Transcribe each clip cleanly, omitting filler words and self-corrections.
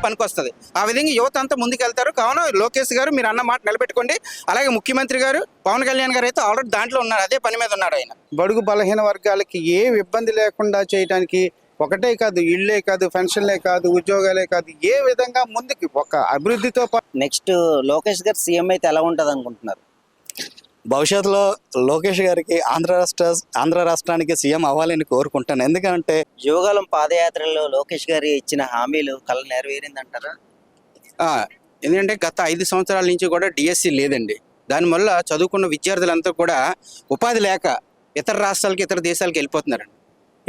పనికొస్తుంది. ఆ విధంగా యువత అంతా ముందుకెళ్తారు. కావున లోకేష్ గారు మీరు అన్న మాట నిలబెట్టుకోండి. అలాగే ముఖ్యమంత్రి గారు పవన్ కళ్యాణ్ గారు అయితే ఆల్రెడీ దాంట్లో ఉన్నారు, అదే పని మీద ఉన్నాడు ఆయన. బడుగు బలహీన వర్గాలకి ఏ ఇబ్బంది లేకుండా చేయడానికి ఒకటే కాదు, ఇళ్లే కాదు, పెన్షన్లే కాదు, ఉద్యోగాలే కాదు, ఏ విధంగా ముందుకి ఒక అభివృద్ధితో నెక్స్ట్ లోకేష్ గారు సీఎం అయితే ఎలా ఉంటుంది అనుకుంటున్నారు? భవిష్యత్తులో లోకేష్ గారికి ఆంధ్ర రాష్ట్రానికి సీఎం అవ్వాలని కోరుకుంటాను. ఎందుకంటే యువగలం పాదయాత్రలో లోకేష్ గారు ఇచ్చిన హామీలు కళ నెరవేరిందంటారా? ఎందుకంటే గత 5 సంవత్సరాల నుంచి కూడా డిఎస్సి లేదండి. దానివల్ల చదువుకున్న విద్యార్థులంతా కూడా ఉపాధి లేక ఇతర రాష్ట్రాలకి ఇతర దేశాలకు వెళ్ళిపోతున్నారండి.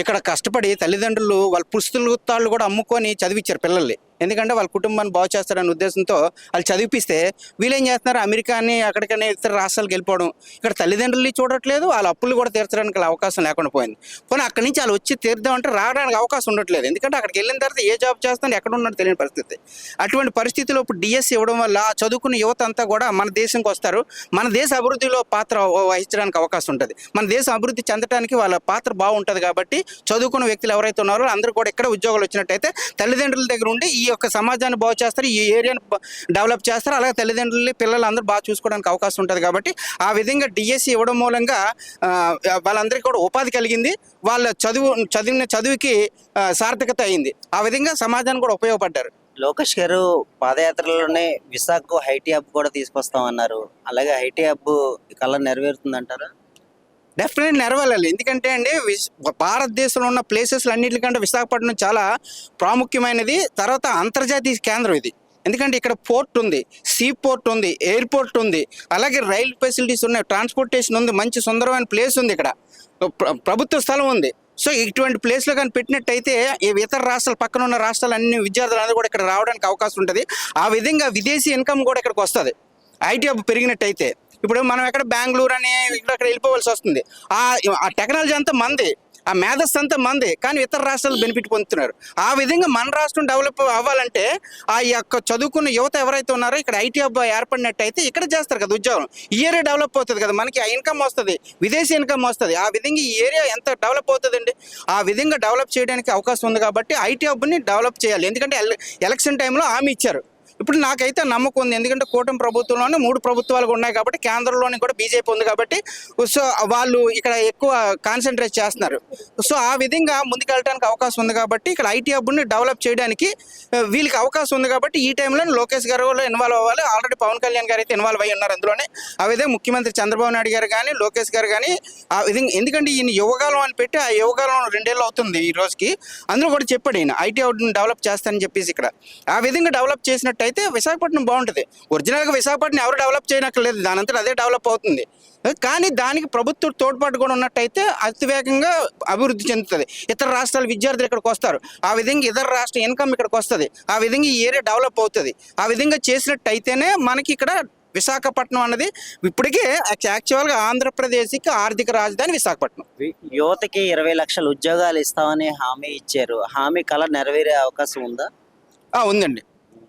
ఇక్కడ కష్టపడి తల్లిదండ్రులు వాళ్ళ పుస్తకాలు కూడా అమ్ముకొని చదివించారు పిల్లల్ని. ఎందుకంటే వాళ్ళ కుటుంబాన్ని బాగు చేస్తారనే ఉద్దేశంతో వాళ్ళు చదివిపిస్తే వీళ్ళేం చేస్తున్నారు, అమెరికాని అక్కడికనే ఇతర రాష్ట్రాలకు వెళ్ళిపోవడం. ఇక్కడ తల్లిదండ్రులు చూడట్లేదు, వాళ్ళ అప్పులు కూడా తీర్చడానికి అవకాశం లేకుండా పోయింది. పోనీ అక్కడి నుంచి వాళ్ళు వచ్చి తీర్దామంటే రావడానికి అవకాశం ఉండట్లేదు. ఎందుకంటే అక్కడికి వెళ్ళిన తర్వాత ఏ జాబ్ చేస్తాను ఎక్కడ ఉన్నాడో తెలియని పరిస్థితి. అటువంటి పరిస్థితిలో ఇప్పుడు డిఎస్సి ఇవ్వడం వల్ల చదువుకున్న యువత అంతా కూడా మన దేశంకి వస్తారు. మన దేశ అభివృద్ధిలో పాత్ర వహించడానికి అవకాశం ఉంటుంది. మన దేశం అభివృద్ధి చెందడానికి వాళ్ళ పాత్ర బాగుంటుంది. కాబట్టి చదువుకున్న వ్యక్తులు ఎవరైతే ఉన్నారో అందరూ కూడా ఇక్కడ ఉద్యోగాలు వచ్చినట్టయితే తల్లిదండ్రుల దగ్గర ఉండి ఈ యొక్క సమాజాన్ని బాగు చేస్తారు, ఈ ఏరియాని డెవలప్ చేస్తారు. అలాగే తల్లిదండ్రులు పిల్లలు అందరూ బాగా చూసుకోవడానికి అవకాశం ఉంటుంది. కాబట్టి ఆ విధంగా డిఎస్సి ఇవ్వడం మూలంగా వాళ్ళందరికీ కూడా ఉపాధి కలిగింది. వాళ్ళ చదివిన చదువుకి సార్థకత అయింది. ఆ విధంగా సమాజానికి కూడా ఉపయోగపడ్డారు. లోకేష్ గారు పాదయాత్రలోనే విశాఖకు ఐటీ హబ్ కూడా తీసుకొస్తామన్నారు. అలాగే ఐటీ హబ్ కళ నెరవేరుతుందంటారా? డెఫినెట్ నెరవేరాలి. ఎందుకంటే అండి భారతదేశంలో ఉన్న ప్లేసెస్ అన్నింటికంటే విశాఖపట్నం చాలా ప్రాముఖ్యమైనది. తర్వాత అంతర్జాతీయ కేంద్రం ఇది. ఎందుకంటే ఇక్కడ పోర్ట్ ఉంది, సీ పోర్ట్ ఉంది, ఎయిర్పోర్ట్ ఉంది, అలాగే రైల్ ఫెసిలిటీస్ ఉన్నాయి, ట్రాన్స్పోర్టేషన్ ఉంది, మంచి సుందరమైన ప్లేస్ ఉంది, ఇక్కడ ప్రభుత్వ స్థలం ఉంది. సో ఇటువంటి ప్లేస్లో కానీ పెట్టినట్టయితే ఇతర రాష్ట్రాలు పక్కన ఉన్న రాష్ట్రాలు అన్ని విద్యార్థులందరూ కూడా ఇక్కడ రావడానికి అవకాశం ఉంటుంది. ఆ విధంగా విదేశీ ఇన్కమ్ కూడా ఇక్కడికి వస్తుంది ఐటీ హబ్ పెరిగినట్టయితే. ఇప్పుడు మనం ఎక్కడ బెంగళూరు అని ఇక్కడ వెళ్ళిపోవాల్సి వస్తుంది. ఆ టెక్నాలజీ అంతా మంది, ఆ మేధస్సు అంతా మంది, కానీ ఇతర రాష్ట్రాలు బెనిఫిట్ పొందుతున్నారు. ఆ విధంగా మన రాష్ట్రం డెవలప్ అవ్వాలంటే ఆ యొక్క చదువుకున్న యువత ఎవరైతే ఉన్నారో ఇక్కడ ఐటీ హబ్ ఏర్పడినట్టయితే ఇక్కడ చేస్తారు కదా ఉద్యోగం. ఈ ఏరియా డెవలప్ అవుతుంది కదా, మనకి ఆ ఇన్కమ్ వస్తుంది, విదేశీ ఇన్కమ్ వస్తుంది. ఆ విధంగా ఈ ఏరియా ఎంత డెవలప్ అవుతుందండి. ఆ విధంగా డెవలప్ చేయడానికి అవకాశం ఉంది. కాబట్టి ఐటీ హబ్ని డెవలప్ చేయాలి. ఎందుకంటే ఎలక్షన్ టైంలో హామీ ఇచ్చారు. ఇప్పుడు నాకైతే నమ్మకం ఉంది. ఎందుకంటే కూటమి ప్రభుత్వంలోనే 3 ప్రభుత్వాలు ఉన్నాయి కాబట్టి, కేంద్రంలోని కూడా బీజేపీ ఉంది కాబట్టి, సో వాళ్ళు ఇక్కడ ఎక్కువ కాన్సన్ట్రేట్ చేస్తున్నారు. సో ఆ విధంగా ముందుకెళ్ళడానికి అవకాశం ఉంది. కాబట్టి ఇక్కడ ఐటీ హబ్ని డెవలప్ చేయడానికి వీళ్ళకి అవకాశం ఉంది. కాబట్టి ఈ టైంలో లోకేష్ గారు ఇన్వాల్వ్ అవ్వాలి. ఆల్రెడీ పవన్ కళ్యాణ్ గారు అయితే ఇన్వాల్వ్ అయ్యి ఉన్నారు అందులోనే. ఆ విధంగా ముఖ్యమంత్రి చంద్రబాబు నాయుడు గారు కానీ లోకేష్ గారు కానీ ఆ విధంగా, ఎందుకంటే ఈయన యువకాలం అని పెట్టి ఆ యువకాలం 2 ఏళ్ళు అవుతుంది ఈ రోజుకి. అందులో కూడా చెప్పాడు ఈయన ఐటీ హబ్ని డెవలప్ చేస్తానని చెప్పేసి. ఇక్కడ ఆ విధంగా డెవలప్ చేసినట్టు అయితే విశాఖపట్నం బాగుంటుంది. ఒరిజినల్గా విశాఖపట్నం ఎవరు డెవలప్ చేయనక్కర్లేదు, దానంతా అదే డెవలప్ అవుతుంది. కానీ దానికి ప్రభుత్వ తోడ్పాటు కూడా ఉన్నట్టయితే అతివేగంగా అభివృద్ధి చెందుతుంది. ఇతర రాష్ట్రాల విద్యార్థులు ఇక్కడికి వస్తారు. ఆ విధంగా ఇతర రాష్ట్ర ఇన్కమ్ ఇక్కడికి వస్తుంది. ఆ విధంగా ఈ ఏరియా డెవలప్ అవుతుంది. ఆ విధంగా చేసినట్టయితేనే మనకి ఇక్కడ విశాఖపట్నం అన్నది ఇప్పటికే యాక్చువల్గా ఆంధ్రప్రదేశ్కి ఆర్థిక రాజధాని విశాఖపట్నం. యువతకి 20 లక్షల ఉద్యోగాలు ఇస్తామని హామీ ఇచ్చారు. హామీ కళ నెరవేరే అవకాశం ఉందా? ఉందండి.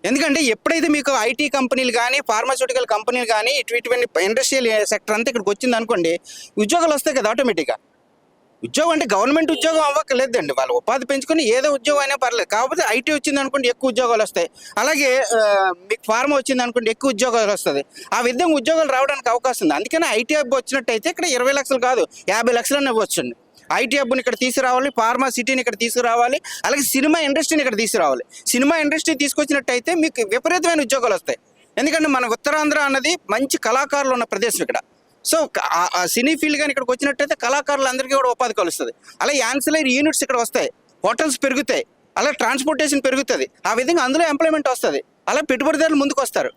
ఎందుకంటే ఎప్పుడైతే మీకు ఐటీ కంపెనీలు కానీ ఫార్మాస్యూటికల్ కంపెనీలు కానీ ఇటువంటి ఇండస్ట్రియల్ సెక్టర్ అంతా ఇక్కడికి వచ్చింది అనుకోండి, ఉద్యోగాలు వస్తాయి కదా ఆటోమేటిక్గా. ఉద్యోగం అంటే గవర్నమెంట్ ఉద్యోగం అవ్వక్కర్లేదండి, వాళ్ళు ఉపాధి పెంచుకొని ఏదో ఉద్యోగం అయినా పర్లేదు. కాకపోతే ఐటీ వచ్చింది అనుకోండి ఎక్కువ ఉద్యోగాలు వస్తాయి. అలాగే మీకు ఫార్మా వచ్చింది అనుకోండి ఎక్కువ ఉద్యోగాలు వస్తుంది. ఆ విధంగా ఉద్యోగాలు రావడానికి అవకాశం ఉంది. అందుకని ఐటీ హబ్ వచ్చినట్టయితే ఇక్కడ 20 లక్షలు కాదు 50 లక్షలనే ఇవ్వచ్చండి. ఐటీ హబ్ని ఇక్కడ తీసుకురావాలి, ఫార్మా సిటీని ఇక్కడ తీసుకురావాలి, అలాగే సినిమా ఇండస్ట్రీని ఇక్కడ తీసుకురావాలి. సినిమా ఇండస్ట్రీ తీసుకొచ్చినట్టయితే మీకు విపరీతమైన ఉద్యోగాలు వస్తాయి. ఎందుకంటే మన ఉత్తరాంధ్ర అన్నది మంచి కళాకారులు ఉన్న ప్రదేశం ఇక్కడ. సో ఆ సినీ ఫీల్డ్ కానీ ఇక్కడికి వచ్చినట్టయితే కళాకారులందరికీ కూడా ఉపాధి కలుస్తుంది. అలాగే యాన్సిలరీ యూనిట్స్ ఇక్కడ వస్తాయి, హోటల్స్ పెరుగుతాయి, అలాగే ట్రాన్స్పోర్టేషన్ పెరుగుతుంది. ఆ విధంగా అందులో ఎంప్లాయ్మెంట్ వస్తుంది, అలా పెట్టుబడిదారులు ముందుకు వస్తారు.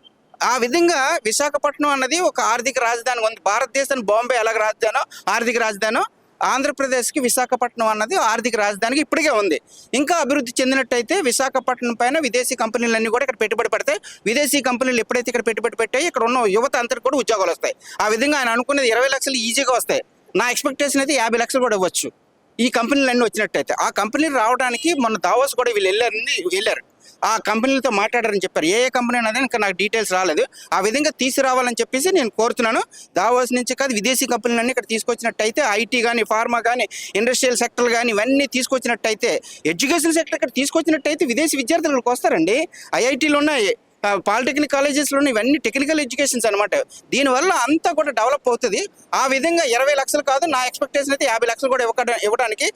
ఆ విధంగా విశాఖపట్నం అన్నది ఒక ఆర్థిక రాజధాని ఉంది. భారతదేశానికి బాంబే ఎలాగ రాజధానో ఆర్థిక రాజధానో ఆంధ్రప్రదేశ్కి విశాఖపట్నం అన్నది ఆర్థిక రాజధానికి ఇప్పటికే ఉంది. ఇంకా అభివృద్ధి చెందినట్టయితే విశాఖపట్నం పైన విదేశీ కంపెనీలన్నీ కూడా ఇక్కడ పెట్టుబడి పెడతాయి. విదేశీ కంపెనీలు ఎప్పుడైతే ఇక్కడ పెట్టుబడి పెట్టాయి ఇక్కడ ఉన్న యువత అంతటి కూడా ఉద్యోగాలు వస్తాయి. ఆ విధంగా ఆయన అనుకునేది 20 లక్షలు ఈజీగా వస్తాయి. నా ఎక్స్పెక్టేషన్ అయితే 50 లక్షలు కూడా ఇవ్వచ్చు ఈ కంపెనీలు అన్నీ వచ్చినట్టయితే. ఆ కంపెనీలు రావడానికి మొన్న దావోస్ కూడా వీళ్ళు వెళ్ళారు. ఆ కంపెనీలతో మాట్లాడారని చెప్పారు. ఏ కంపెనీ అనేది ఇంకా నాకు డీటెయిల్స్ రాలేదు. ఆ విధంగా తీసుకురావాలని చెప్పేసి నేను కోరుతున్నాను. దావోస్ నుంచి కాదు, విదేశీ కంపెనీలన్నీ ఇక్కడ తీసుకొచ్చినట్టయితే ఐటీ కానీ, ఫార్మా కానీ, ఇండస్ట్రియల్ సెక్టర్ కానీ ఇవన్నీ తీసుకొచ్చినట్టయితే, ఎడ్యుకేషన్ సెక్టర్ ఇక్కడ తీసుకొచ్చినట్టయితే విదేశీ విద్యార్థులు ఇక్కడికి వస్తారండి. ఐఐటీలు ఉన్నాయి, పాలిటెక్నిక్ కాలేజెస్లో ఇవన్నీ టెక్నికల్ ఎడ్యుకేషన్స్ అనమాట. దీనివల్ల అంతా కూడా డెవలప్ అవుతుంది. ఆ విధంగా 20 లక్షలు కాదు, నా ఎక్స్పెక్టేషన్ అయితే 50 లక్షలు కూడా ఇవ్వడానికి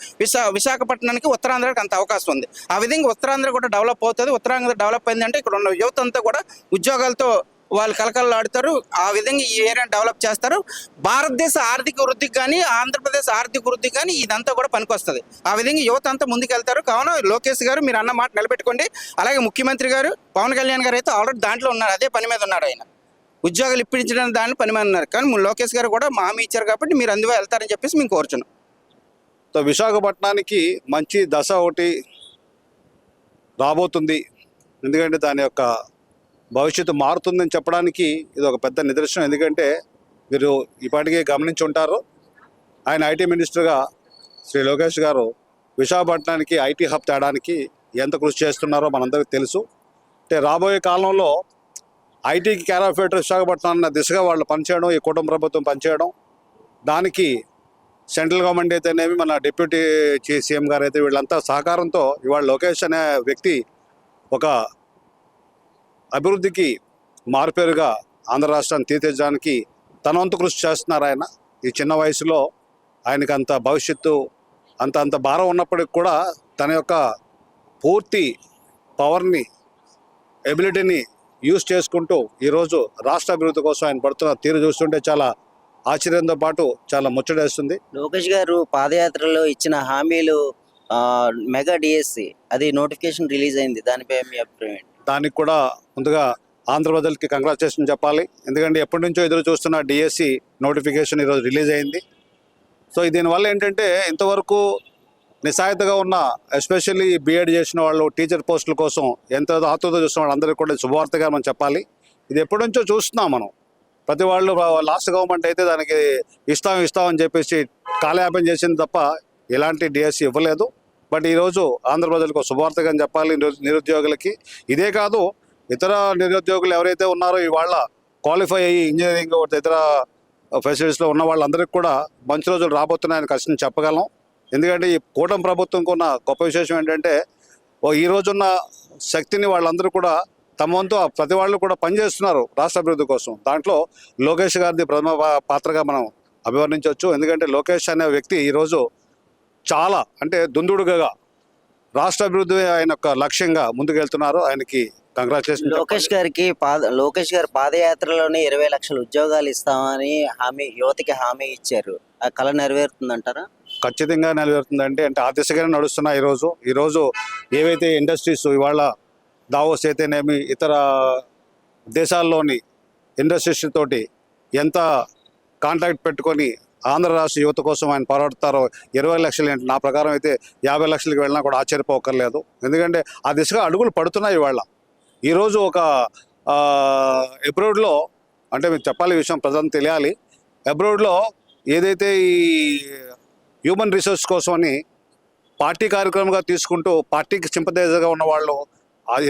విశాఖపట్నానికి, ఉత్తరాంధ్రకి అంత అవకాశం ఉంది. ఆ విధంగా ఉత్తరాంధ్ర కూడా డెవలప్ అవుతుంది. ఉత్తరాంధ్ర డెవలప్ అయిందంటే ఇక్కడ ఉన్న యువత అంతా కూడా ఉద్యోగాలతో వాళ్ళు కలకలలాడుతారు. ఆ విధంగా ఈ ఏరియాని డెవలప్ చేస్తారు. భారతదేశ ఆర్థిక వృద్ధికి కానీ, ఆంధ్రప్రదేశ్ ఆర్థిక వృద్ధికి కానీ ఇదంతా కూడా పనికొస్తుంది. ఆ విధంగా యువత అంతా ముందుకెళ్తారు. కావున లోకేష్ గారు మీరు అన్న మాట నిలబెట్టుకోండి. అలాగే ముఖ్యమంత్రి గారు పవన్ కళ్యాణ్ గారు అయితే ఆల్రెడీ దాంట్లో ఉన్నారు, అదే పని మీద ఉన్నారు. ఆయన ఉద్యోగాలు ఇప్పించడానికి దాని పని మీద ఉన్నారు. కానీ లోకేష్ గారు కూడా హామీ ఇచ్చారు కాబట్టి మీరు అందువే వెళ్తారని చెప్పేసి మేము కోరుచున్నాం. సో విశాఖపట్నానికి మంచి దశ ఒకటి రాబోతుంది. ఎందుకంటే దాని యొక్క భవిష్యత్తు మారుతుందని చెప్పడానికి ఇది ఒక పెద్ద నిదర్శనం. ఎందుకంటే మీరు ఇప్పటికే గమనించి ఉంటారు, ఆయన ఐటీ మినిస్టర్గా శ్రీ లోకేష్ గారు విశాఖపట్నానికి ఐటీ హబ్ తేడానికి ఎంత కృషి చేస్తున్నారో మనందరికీ తెలుసు. అంటే రాబోయే కాలంలో ఐటీకి కేర్ ఆఫ్ ఎటర్ విశాఖపట్నం అన్న దిశగా వాళ్ళు పనిచేయడం, ఈ కుటుంబ ప్రభుత్వం పనిచేయడం, దానికి సెంట్రల్ గవర్నమెంట్ అయితేనేమి, మన డిప్యూటీ సీఎం గారు అయితే వీళ్ళంతా సహకారంతో ఇవాళ లోకేష్ అనే వ్యక్తి ఒక అభివృద్ధికి మారుపేరుగా ఆంధ్ర రాష్ట్రాన్ని తీర్చిదిద్దడానికి తన వంతు కృషి చేస్తున్నారు. ఆయన ఈ చిన్న వయసులో ఆయనకి అంత భవిష్యత్తు అంత భారం ఉన్నప్పటికి కూడా తన యొక్క పూర్తి పవర్ని, ఎబిలిటీని యూజ్ చేసుకుంటూ ఈరోజు రాష్ట్ర అభివృద్ధి కోసం ఆయన పడుతున్న తీరు చూస్తుంటే చాలా ఆశ్చర్యంతో పాటు చాలా ముచ్చటేస్తుంది. లోకేష్ గారు పాదయాత్రలో ఇచ్చిన హామీలు మెగా డిఎస్సి అది నోటిఫికేషన్ రిలీజ్ అయింది, దానిపై మీ అభిప్రాయం ఏంటి? దానికి కూడా ముందుగా ఆంధ్రప్రదేశ్కి కంగ్రాచులేషన్ చెప్పాలి. ఎందుకంటే ఎప్పటి నుంచో ఎదురు చూస్తున్న డిఎస్సి నోటిఫికేషన్ ఈరోజు రిలీజ్ అయింది. సో దీనివల్ల ఏంటంటే ఇంతవరకు నిస్సాయితగా ఉన్న ఎస్పెషల్లీ బీఎడ్ చేసిన వాళ్ళు, టీచర్ పోస్టుల కోసం ఎంత ఆతృత చూస్తున్న వాళ్ళందరికీ కూడా శుభవార్తగా మనం చెప్పాలి. ఇది ఎప్పటి నుంచో చూస్తున్నాం మనం. ప్రతి వాళ్ళు లాస్ట్ గవర్నమెంట్ అయితే దానికి ఇస్తామని చెప్పేసి కాలయాపన చేసింది తప్ప ఎలాంటి డిఎస్సి ఇవ్వలేదు. బట్ ఈరోజు ఆంధ్ర ప్రజలకు శుభవార్తగా చెప్పాలి. నిరుద్యోగులకి ఇదే కాదు, ఇతర నిరుద్యోగులు ఎవరైతే ఉన్నారో ఇవాళ క్వాలిఫై అయ్యి ఇంజనీరింగ్ ఇతర ఫెసిలిటీస్లో ఉన్న వాళ్ళందరికీ కూడా మంచి రోజులు రాబోతున్నాయని ఖచ్చితంగా చెప్పగలం. ఎందుకంటే ఈ కూటమి ప్రభుత్వంకు ఉన్న గొప్ప విశేషం ఏంటంటే ఈ రోజున్న శక్తిని వాళ్ళందరూ కూడా తమ వంతు ప్రతి వాళ్ళు కూడా పనిచేస్తున్నారు రాష్ట్ర అభివృద్ధి కోసం. దాంట్లో లోకేష్ గారిది ప్రథమ పాత్రగా మనం అభివర్ణించవచ్చు. ఎందుకంటే లోకేష్ అనే వ్యక్తి ఈరోజు చాలా అంటే దుందుడుగా రాష్ట్ర అభివృద్ధి ఆయన యొక్క లక్ష్యంగా ముందుకెళ్తున్నారు. ఆయనకి కంగ్రాచులేషన్. లోకేష్ గారు పాదయాత్రలోనే 20 లక్షల ఉద్యోగాలు ఇస్తామని యువతకి హామీ ఇచ్చారు. ఆ కళ నెరవేరుతుందంటారా? ఖచ్చితంగా నెరవేరుతుందండి. అంటే ఆ దిశగానే నడుస్తున్నాయి. ఈరోజు ఏవైతే ఇండస్ట్రీస్ ఇవాళ దావోస్ అయితేనేమి, ఇతర దేశాల్లోని ఇండస్ట్రీస్ తోటి ఎంత కాంటాక్ట్ పెట్టుకొని ఆంధ్ర రాష్ట్ర యువత కోసం ఆయన పోరాడతారో 20 లక్షలు ఏంటి, నా ప్రకారం అయితే 50 లక్షలకి వెళ్ళినా కూడా ఆశ్చర్యపోకర్లేదు. ఎందుకంటే ఆ దిశగా అడుగులు పడుతున్నాయి. ఇవాళ ఈరోజు ఒక అబ్రాడ్లో, అంటే మీకు చెప్పాలి ఈ విషయం, ప్రజలకు తెలియాలి, అబ్రాడ్లో ఏదైతే ఈ హ్యూమన్ రిసోర్స్ కోసమని పార్టీ కార్యక్రమంగా తీసుకుంటూ పార్టీకి సింపథైజర్గా ఉన్న వాళ్ళు,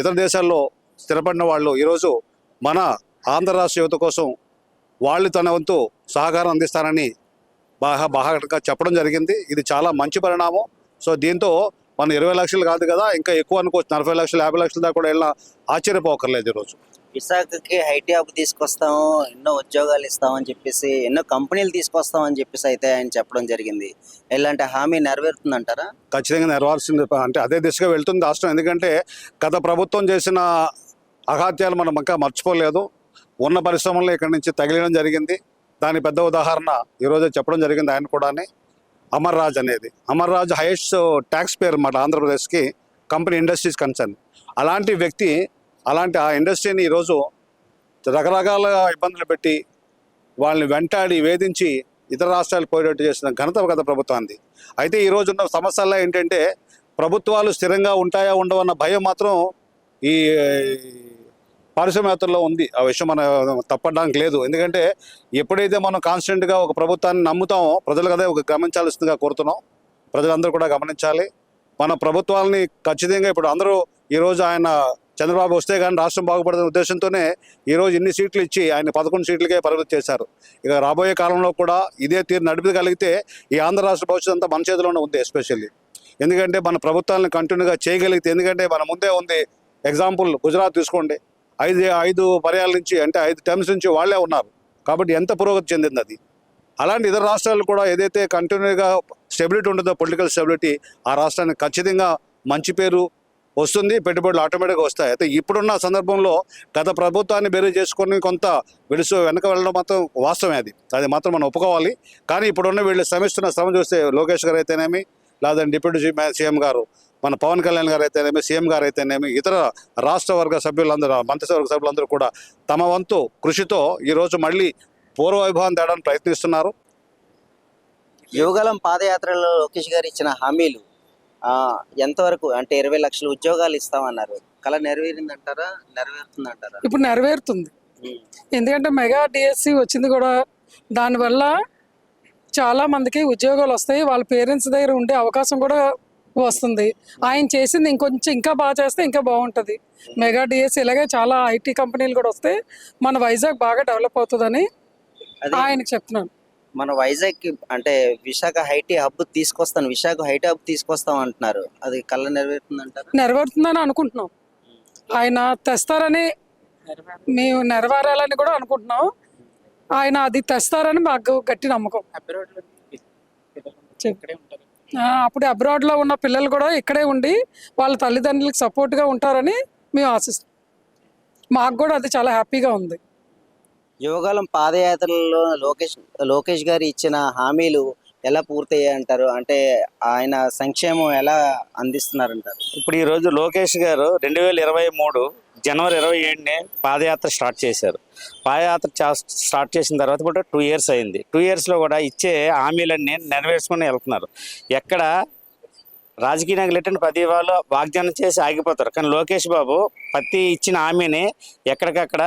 ఇతర దేశాల్లో స్థిరపడిన వాళ్ళు ఈరోజు మన ఆంధ్ర రాష్ట్ర యువత కోసం వాళ్ళు తన వంతు సహకారం అందిస్తారని బాగా చెప్పడం జరిగింది. ఇది చాలా మంచి పరిణామం. సో దీంతో మనం 20 లక్షలు కాదు కదా, ఇంకా ఎక్కువ అనుకోవచ్చు, 40 లక్షలు 50 లక్షల దాకా కూడా వెళ్ళినా ఆశ్చర్యపోకర్లేదు. ఈరోజు విశాఖకి ఐటీ హబ్ తీసుకొస్తాము, ఎన్నో ఉద్యోగాలు ఇస్తామని చెప్పేసి, ఎన్నో కంపెనీలు తీసుకొస్తామని చెప్పేసి అయితే ఆయన చెప్పడం జరిగింది. ఇలాంటి హామీ నెరవేరుతుందంటారా? ఖచ్చితంగా నెరవేర్చింది. అంటే అదే దిశగా వెళ్తుంది రాష్ట్రం. ఎందుకంటే గత ప్రభుత్వం చేసిన అఘాత్యాలు మనం ఇంకా మర్చిపోలేదు. ఉన్న పరిశ్రమల్లో ఇక్కడి నుంచి తగిలియడం జరిగింది. దాని పెద్ద ఉదాహరణ ఈరోజు చెప్పడం జరిగింది ఆయన కూడానే. అమర్ రాజ్ అనేది, అమర్ రాజ్ హైయెస్ట్ ట్యాక్స్ పేర్ అన్నమాట ఆంధ్రప్రదేశ్కి, కంపెనీ ఇండస్ట్రీస్ కన్సర్న్. అలాంటి వ్యక్తి అలాంటి ఆ ఇండస్ట్రీని ఈరోజు రకరకాల ఇబ్బందులు పెట్టి వాళ్ళని వెంటాడి వేధించి ఇతర రాష్ట్రాలు పోయేటట్టు చేసిన ఘనత గత ప్రభుత్వానికి. అయితే ఈ రోజున్న సమస్యల్లో ఏంటంటే ప్రభుత్వాలు స్థిరంగా ఉంటాయా ఉండవన్న భయం మాత్రం ఈ పారిశ్రామికవేత్తల్లో ఉంది. ఆ విషయం మనం తప్పడానికి లేదు. ఎందుకంటే ఎప్పుడైతే మనం కాన్స్టెంట్గా ఒక ప్రభుత్వాన్ని నమ్ముతామో ప్రజలకు అదే ఒక గమనించాల్సిందిగా కోరుతున్నాం. ప్రజలందరూ కూడా గమనించాలి. మన ప్రభుత్వాలని ఖచ్చితంగా ఇప్పుడు అందరూ ఈరోజు ఆయన చంద్రబాబు వస్తే కానీ రాష్ట్రం బాగుపడుతున్న ఉద్దేశంతోనే ఈరోజు ఇన్ని సీట్లు ఇచ్చి ఆయన 11 సీట్లకే పరిమితి చేశారు. ఇక రాబోయే కాలంలో కూడా ఇదే తీరు నడిపగలిగితే ఈ ఆంధ్ర రాష్ట్ర భవిష్యత్తు అంతా మన చేతిలోనే ఉంది. ఎస్పెషల్లీ ఎందుకంటే మన ప్రభుత్వాలను కంటిన్యూగా చేయగలిగితే, ఎందుకంటే మన ముందే ఉంది. ఎగ్జాంపుల్ గుజరాత్ తీసుకోండి, ఐదు పర్యాల నుంచి అంటే 5 టర్మ్స్ నుంచి వాళ్ళే ఉన్నారు. కాబట్టి ఎంత పురోగతి చెందింది అది. అలాంటి ఇతర రాష్ట్రాలు కూడా ఏదైతే కంటిన్యూగా స్టెబిలిటీ ఉంటుందో, పొలిటికల్ స్టెబిలిటీ, ఆ రాష్ట్రానికి ఖచ్చితంగా మంచి పేరు వస్తుంది, పెట్టుబడులు ఆటోమేటిక్గా వస్తాయి. అయితే ఇప్పుడున్న సందర్భంలో గత ప్రభుత్వాన్ని బేరీ చేసుకొని కొంత వెనక వెళ్ళడం మాత్రం వాస్తవమే. అది మాత్రం మనం ఒప్పుకోవాలి. కానీ ఇప్పుడున్న వీళ్ళు శ్రమిస్తున్న శ్రమ చూస్తే లోకేష్ గారు అయితేనేమి, లేదా డిప్యూటీ సీఎం గారు మన పవన్ కళ్యాణ్ గారు అయితేనేమి, సీఎం గారు అయితేనేమి, ఇతర రాష్ట్ర వర్గ సభ్యులందరూ, మంత్రివర్గ సభ్యులందరూ కూడా తమ వంతు కృషితో ఈరోజు మళ్ళీ పూర్వ వైభవం తేడానికి ప్రయత్నిస్తున్నారు. యువగలం పాదయాత్రలో లోకేష్ గారు ఇచ్చిన హామీలు ఎంతవరకు, అంటే 20 లక్షల ఉద్యోగాలు ఇస్తామన్నారు, కళ నెరవేరిందంటారా, నెరవేరుతుందంటారా? ఇప్పుడు నెరవేరుతుంది. ఎందుకంటే మెగా డిఎస్సి వచ్చింది కూడా, దానివల్ల చాలా మందికి ఉద్యోగాలు వస్తాయి, వాళ్ళ పేరెంట్స్ దగ్గర ఉండే అవకాశం కూడా వస్తుంది. ఆయన చేసింది ఇంకా బాగా చేస్తే ఇంకా బాగుంటుంది. మెగా డిఎస్సి ఇలాగే చాలా ఐటీ కంపెనీలు కూడా వస్తే మన వైజాగ్ బాగా డెవలప్ అవుతుందని ఆయనకి చెప్తున్నాను. మన వైజాగ్ అంటే విశాఖ ఐటీ హబ్ తీసుకొస్తాం అంటున్నారు. అది కళ్ళ నెరవేరుతుందంటారా? నెరవేరుతుందని అనుకుంటున్నాం. ఆయన తెస్తారని, మేము నెరవేరాలని కూడా అనుకుంటున్నాం. ఆయన అది తెస్తారని మాకు గట్టి నమ్మకం. అప్పుడు అబ్రాడ్లో ఉన్న పిల్లలు కూడా ఇక్కడే ఉండి వాళ్ళ తల్లిదండ్రులకు సపోర్ట్గా ఉంటారని మేము ఆశిస్తాం. మాకు కూడా అది చాలా హ్యాపీగా ఉంది. యువగలం పాదయాత్రలో లోకేష్ గారు ఇచ్చిన హామీలు ఎలా పూర్తయ్యాయి అంటారు? అంటే ఆయన సంక్షేమం ఎలా అందిస్తున్నారంటారు? ఇప్పుడు ఈరోజు లోకేష్ గారు 2023 జనవరి 27నే పాదయాత్ర స్టార్ట్ చేశారు. పాదయాత్ర స్టార్ట్ చేసిన తర్వాత కూడా 2 ఇయర్స్ అయింది. 2 ఇయర్స్లో కూడా ఇచ్చే హామీలన్నీ నెరవేర్చుకొని వెళ్తున్నారు. ఎక్కడ రాజకీయ నాయకులు ఏంటంటే ప్రతి వాళ్ళు వాగ్దానం చేసి ఆగిపోతారు. కానీ లోకేష్ బాబు ప్రతి ఇచ్చిన హామీని ఎక్కడికక్కడ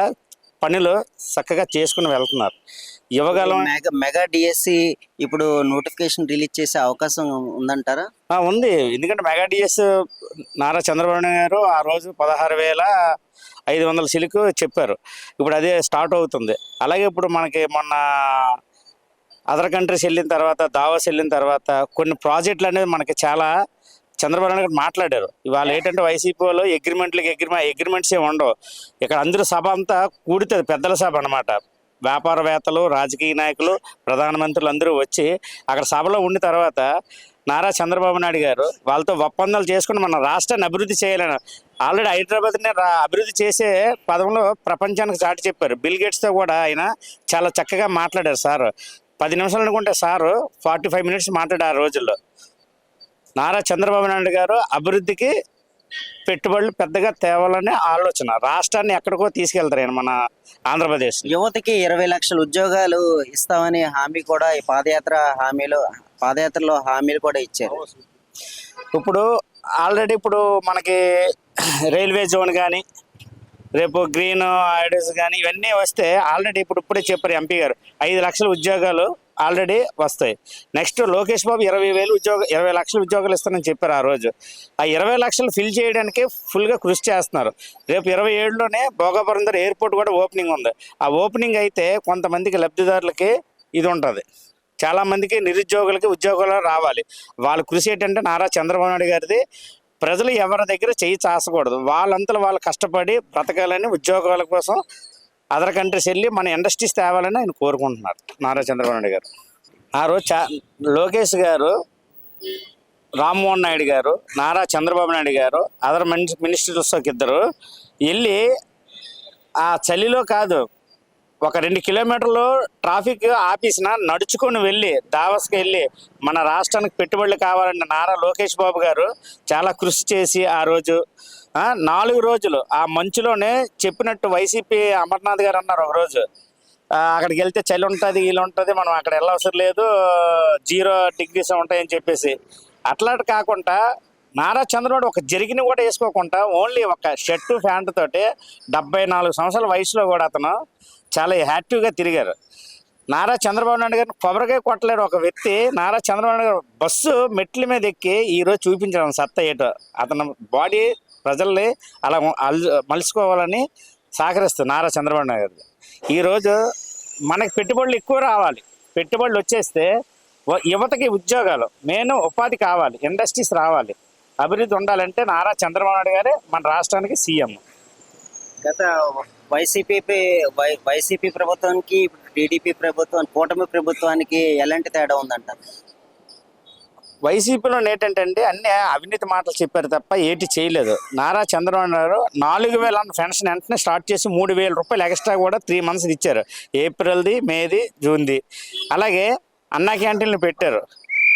పనులు చక్కగా చేసుకుని వెళ్తున్నారు. యువగలం మెగా డిఎస్సి ఇప్పుడు నోటిఫికేషన్ రిలీజ్ చేసే అవకాశం ఉందంటారా? ఉంది. ఎందుకంటే మెగా డిఎస్ నారా చంద్రబాబు నాయుడు గారు ఆ రోజు 16,500 సిలుకు చెప్పారు. ఇప్పుడు అదే స్టార్ట్ అవుతుంది. అలాగే ఇప్పుడు మనకి మొన్న అదర్ కంట్రీస్ వెళ్ళిన తర్వాత, దావోస్ వెళ్ళిన తర్వాత కొన్ని ప్రాజెక్టులు అనేది మనకి చాలా చంద్రబాబు నాయుడు గారు మాట్లాడారు. ఇవాళ ఏంటంటే వైసీపీలో అగ్రిమెంట్స్ ఏమి ఉండవు. ఇక్కడ అందరూ సభ అంతా కూడుతుంది, పెద్దల సభ అనమాట. వ్యాపారవేత్తలు, రాజకీయ నాయకులు, ప్రధానమంత్రులు అందరూ వచ్చి అక్కడ సభలో ఉండిన తర్వాత నారా చంద్రబాబు నాయుడు గారు వాళ్ళతో ఒప్పందాలు చేసుకుని మన రాష్ట్రాన్ని అభివృద్ధి చేయాలని, ఆల్రెడీ హైదరాబాద్ని అభివృద్ధి చేసే పదంలో ప్రపంచానికి చాటి చెప్పారు. బిల్ గేట్స్తో కూడా ఆయన చాలా చక్కగా మాట్లాడారు. సార్ 10 నిమిషాలు అనుకుంటే సారు 45 మినిట్స్ మాట్లాడారు ఆ రోజుల్లో. నారా చంద్రబాబు నాయుడు గారు అభివృద్ధికి పెట్టుబడులు పెద్దగా తేవాలనే ఆలోచన, రాష్ట్రాన్ని ఎక్కడికో తీసుకెళ్తారు ఆయన మన ఆంధ్రప్రదేశ్. యువతకి 20 లక్షల ఉద్యోగాలు ఇస్తామని హామీ కూడా ఈ పాదయాత్రలో హామీలు కూడా ఇచ్చారు. ఇప్పుడు ఆల్రెడీ ఇప్పుడు మనకి రైల్వే జోన్ కానీ, రేపు గ్రీన్ ఐడీస్ కానీ ఇవన్నీ వస్తే ఆల్రెడీ ఇప్పుడే చెప్పారు ఎంపీ గారు 5 లక్షల ఉద్యోగాలు ఆల్రెడీ వస్తాయి. నెక్స్ట్ లోకేష్ బాబు 20 లక్షల ఉద్యోగాలు ఇస్తానని చెప్పారు ఆ రోజు. ఆ 20 లక్షలు ఫిల్ చేయడానికి ఫుల్గా కృషి చేస్తున్నారు. రేపు 27లోనే భోగాపురం దగ్గర ఎయిర్పోర్ట్ కూడా ఓపెనింగ్ ఉంది. ఆ ఓపెనింగ్ అయితే కొంతమందికి లబ్ధిదారులకి ఇది ఉంటుంది, చాలామందికి నిరుద్యోగులకి ఉద్యోగాలు రావాలి. వాళ్ళ కృషి ఏంటంటే నారా చంద్రబాబు నాయుడు గారిది ప్రజలు ఎవరి దగ్గర చేయి చాసకూడదు, వాళ్ళంతలో వాళ్ళు కష్టపడి బ్రతకాలని, ఉద్యోగాల కోసం అదర్ కంట్రీస్ వెళ్ళి మన ఇండస్ట్రీస్ తేవాలని ఆయన కోరుకుంటున్నారు నారా చంద్రబాబు నాయుడు గారు. ఆ రోజు లోకేష్ గారు, రామ్మోహన్ నాయుడు గారు, నారా చంద్రబాబు నాయుడు గారు, అదర్ మినిస్టర్స్ ఇద్దరు వెళ్ళి ఆ చలిలో కాదు, ఒక 2 కిలోమీటర్లు ట్రాఫిక్ ఆపేసిన నడుచుకొని వెళ్ళి దావస్కి వెళ్ళి మన రాష్ట్రానికి పెట్టుబడులు కావాలని నారా లోకేష్ బాబు గారు చాలా కృషి చేసి ఆ రోజు 4 రోజులు ఆ మంచులోనే చెప్పినట్టు వైసీపీ అమర్నాథ్ గారు అన్నారు ఒకరోజు, అక్కడికి వెళ్తే చలి ఉంటుంది, వీళ్ళు ఉంటుంది, మనం అక్కడ వెళ్ళవసరం లేదు, 0 degrees ఉంటాయని చెప్పేసి. అట్లా కాకుండా నారా చంద్రబాబు ఒక జరిగిన కూడా వేసుకోకుండా ఓన్లీ ఒక షర్టు ప్యాంటు తోటి 74 సంవత్సరాల వయసులో కూడా అతను చాలా యాక్టివ్గా తిరిగారు. నారా చంద్రబాబు నాయుడు గారిని కొబ్బరికాయ కొట్టలేరు ఒక వ్యక్తి. నారా చంద్రబాబు నాయుడు గారు బస్సు మెట్ల మీద ఎక్కి ఈరోజు చూపించడం సత్తా ఏటో. అతను బాడీ ప్రజల్ని అలా మలుచుకోవాలని సహకరిస్తుంది నారా చంద్రబాబు నాయుడు గారు. ఈరోజు మనకి పెట్టుబడులు ఎక్కువ రావాలి, పెట్టుబడులు వచ్చేస్తే యువతకి ఉద్యోగాలు, మెయిన్ ఉపాధి కావాలి, ఇండస్ట్రీస్ రావాలి, అభివృద్ధి ఉండాలంటే నారా చంద్రబాబు నాయుడు గారే మన రాష్ట్రానికి సీఎం. గత వైసీపీ ప్రభుత్వానికి టీడీపీ కూటమి ప్రభుత్వానికి ఎలాంటి తేడా ఉందంటారు? వైసీపీలో ఏంటంటే అన్ని అవినీతి మాటలు చెప్పారు తప్ప ఏటి చేయలేదు. నారా చంద్రబాబు నాయుడు 4,000 అన్న పెన్షన్ వెంటనే స్టార్ట్ చేసి 3,000 రూపాయలు ఎక్స్ట్రా కూడా 3 months ఇచ్చారు. ఏప్రిల్ది, మేది, జూన్ది. అలాగే అన్నా క్యాంటీన్లు పెట్టారు.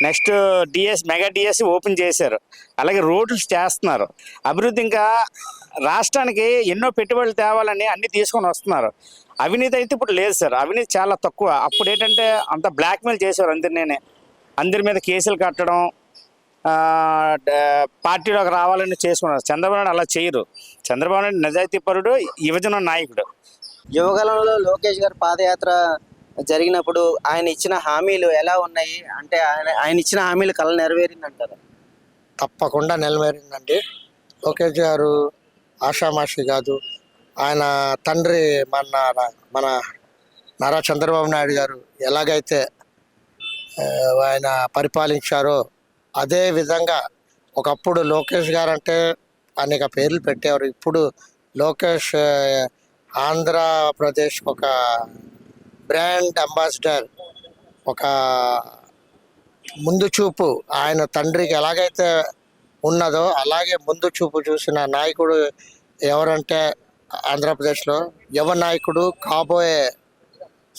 నెక్స్ట్ మెగా డిఎస్సి ఓపెన్ చేశారు. అలాగే రోడ్లు చేస్తున్నారు. అభివృద్ధి ఇంకా రాష్ట్రానికి ఎన్నో పెట్టుబడులు తేవాలని అన్ని తీసుకొని వస్తున్నారు. అవినీతి అయితే ఇప్పుడు లేదు సార్, అవినీతి చాలా తక్కువ. అప్పుడు ఏంటంటే అంత బ్లాక్మెయిల్ చేశారు అందరి మీద కేసులు కట్టడం, పార్టీలోకి రావాలని చేసుకున్నారు. చంద్రబాబు నాయుడు అలా చేయరు. చంద్రబాబు నాయుడు నిజాయితీపరుడు, యువజన నాయకుడు. యువగలంలో లోకేష్ గారి పాదయాత్ర జరిగినప్పుడు ఆయన ఇచ్చిన హామీలు ఎలా ఉన్నాయి? అంటే ఆయన ఇచ్చిన హామీలు కళ నెరవేరిందంటారు? తప్పకుండా నెరవేరిందండి. లోకేష్ గారు ఆషామాషి కాదు. ఆయన తండ్రి మన నారా చంద్రబాబు నాయుడు గారు ఎలాగైతే ఆయన పరిపాలించారో అదే విధంగా ఒకప్పుడు లోకేష్ గారు అంటే అనేక పేర్లు పెట్టేవారు. ఇప్పుడు లోకేష్ ఆంధ్రప్రదేశ్ ఒక బ్రాండ్ అంబాసిడర్, ఒక ముందు చూపు ఆయన తండ్రికి ఎలాగైతే ఉన్నదో అలాగే ముందు చూపు చూసిన నాయకుడు ఎవరంటే ఆంధ్రప్రదేశ్లో యువ నాయకుడు, కాబోయే